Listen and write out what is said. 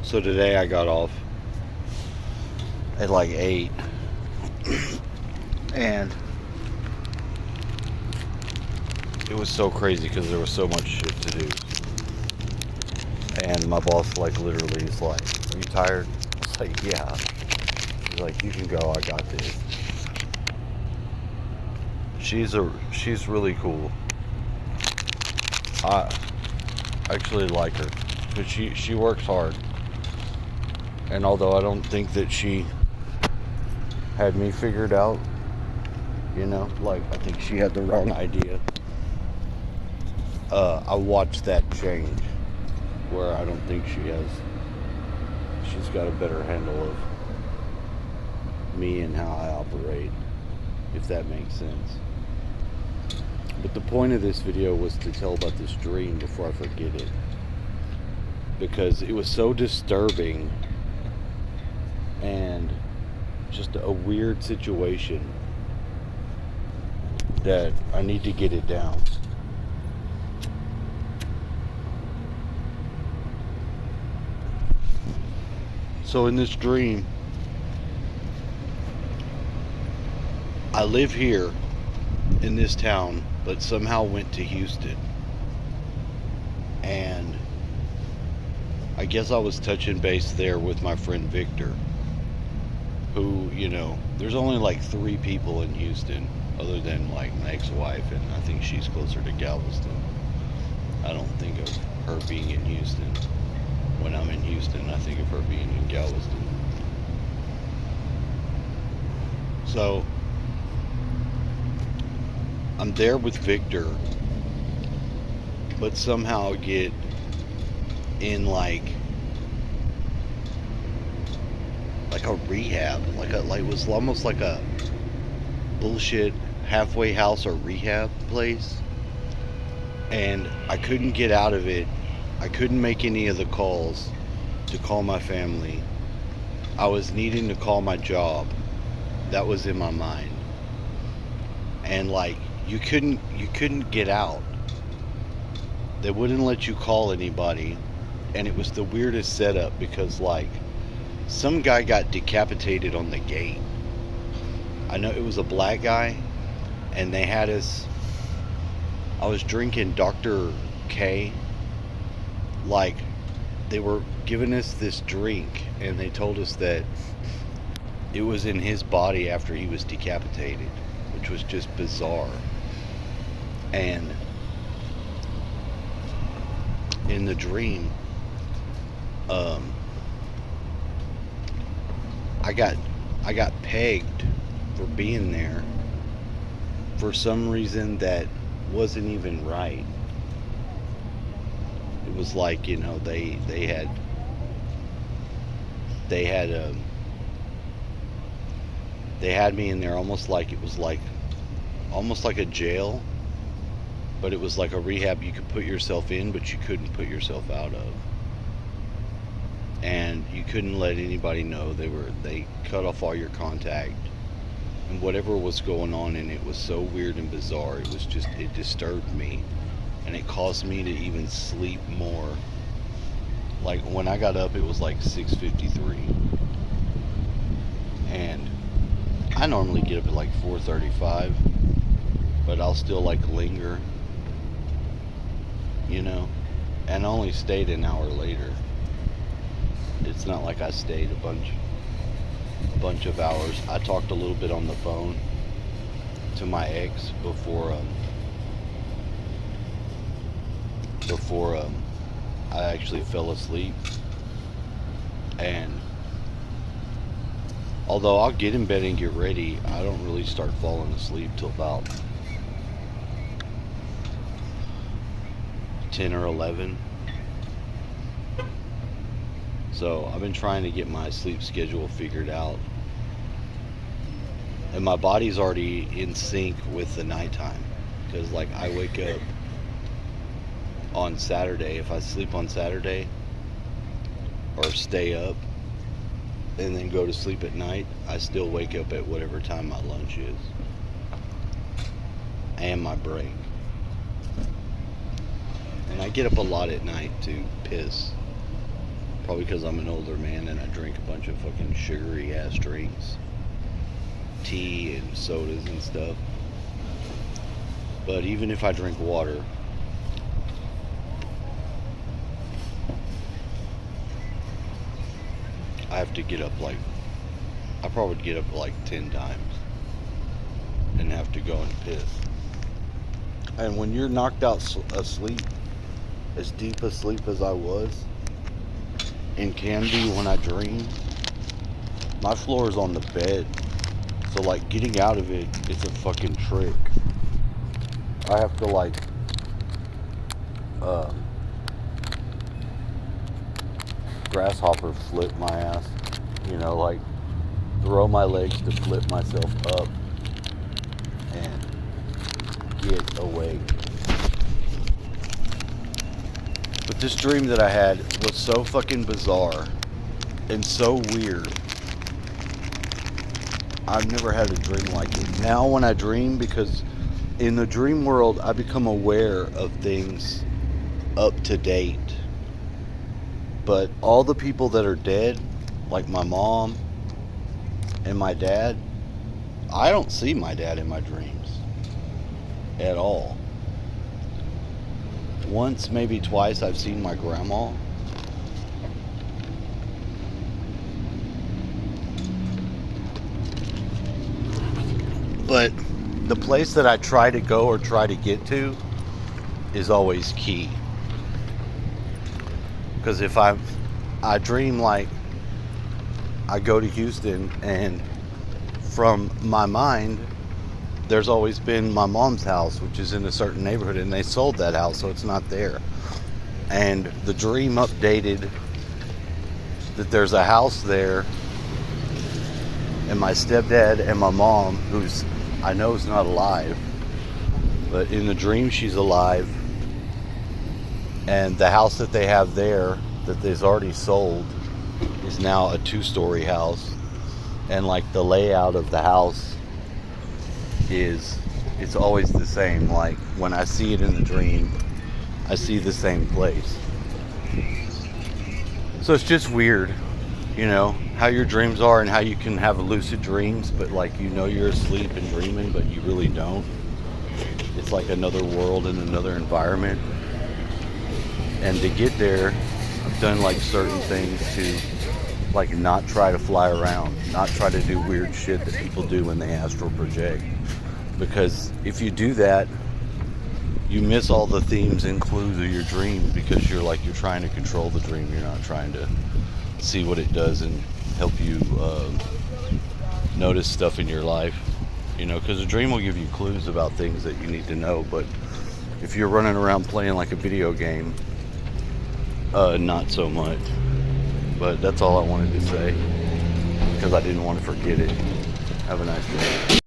So today I got off at like 8, and it was so crazy because there was so much shit to do. And my boss like literally is like, "Are you tired?" I was like, "Yeah." He's like, "You can go, I got this." She's really cool. I actually like her, but she works hard. And although I don't think that she had me figured out, like I think she had the wrong idea. I watched that change, where I don't think she has. She's got a better handle of me and how I operate, if that makes sense. But the point of this video was to tell about this dream before I forget it, because it was so disturbing and just a weird situation that I need to get it down. So in this dream, I live here in this town, but somehow went to Houston. And I guess I was touching base there with my friend Victor, who, there's only like 3 people in Houston, other than like my ex-wife, and I think she's closer to Galveston. I don't think of her being in Houston. When I'm in Houston, I think of her being in Galveston. So I'm there with Victor, but somehow get in like a rehab, like it was almost like a bullshit halfway house or rehab place, and I couldn't get out of it. I couldn't make any of the calls to call my family. I was needing to call my job. That was in my mind. And like you couldn't get out. They wouldn't let you call anybody, and it was the weirdest setup because like some guy got decapitated on the gate. I know it was a black guy, and they had us. I was drinking Dr. K. Like, they were giving us this drink, and they told us that it was in his body after he was decapitated, which was just bizarre. And in the dream, I got pegged for being there for some reason that wasn't even right. It was like, they had they had me in there almost like it was like almost like a jail, but it was like a rehab you could put yourself in, but you couldn't put yourself out of. And you couldn't let anybody know. They cut off all your contact, and whatever was going on in it was so weird and bizarre. It disturbed me, and it caused me to even sleep more. Like when I got up, it was like 6:53, and I normally get up at like 4:35, but I'll still like linger, and I only stayed an hour later. It's not like I stayed a bunch of hours. I talked a little bit on the phone to my ex before I actually fell asleep. And although I'll get in bed and get ready, I don't really start falling asleep till about 10 or 11. So I've been trying to get my sleep schedule figured out. And my body's already in sync with the nighttime. Because like I wake up on Saturday. If I sleep on Saturday or stay up and then go to sleep at night, I still wake up at whatever time my lunch is and my break. And I get up a lot at night to piss. Probably because I'm an older man and I drink a bunch of fucking sugary ass drinks, tea and sodas and stuff. But even if I drink water, I have to get up like, I probably would get up like 10 times and have to go and piss. And when you're knocked out asleep, as deep asleep as I was, and can be when I dream, my floor is on the bed. So like getting out of it, it's a fucking trick. I have to like, grasshopper flip my ass. You know, like throw my legs to flip myself up and get away. But this dream that I had was so fucking bizarre and so weird. I've never had a dream like it. Now when I dream, because in the dream world I become aware of things up to date. But all the people that are dead, like my mom and my dad, I don't see my dad in my dreams at all. Once, maybe twice, I've seen my grandma. But the place that I try to go or try to get to is always key. Because if I dream like I go to Houston, and from my mind, there's always been my mom's house, which is in a certain neighborhood, and they sold that house, so it's not there. And the dream updated that there's a house there, and my stepdad and my mom, who's I know is not alive, but in the dream she's alive, and the house that they have there that they've already sold is now a 2-story house, and like the layout of the house it's always the same. Like when I see it in the dream, I see the same place. So it's just weird, you know, how your dreams are and how you can have lucid dreams, but like you know you're asleep and dreaming, but you really don't. It's like another world and another environment. And to get there, I've done like certain things to like not try to fly around, not try to do weird shit that people do when they astral project. Because if you do that, you miss all the themes and clues of your dream, because you're trying to control the dream. You're not trying to see what it does and help you notice stuff in your life. You know, because a dream will give you clues about things that you need to know. But if you're running around playing like a video game, not so much. But that's all I wanted to say, because I didn't want to forget it. Have a nice day.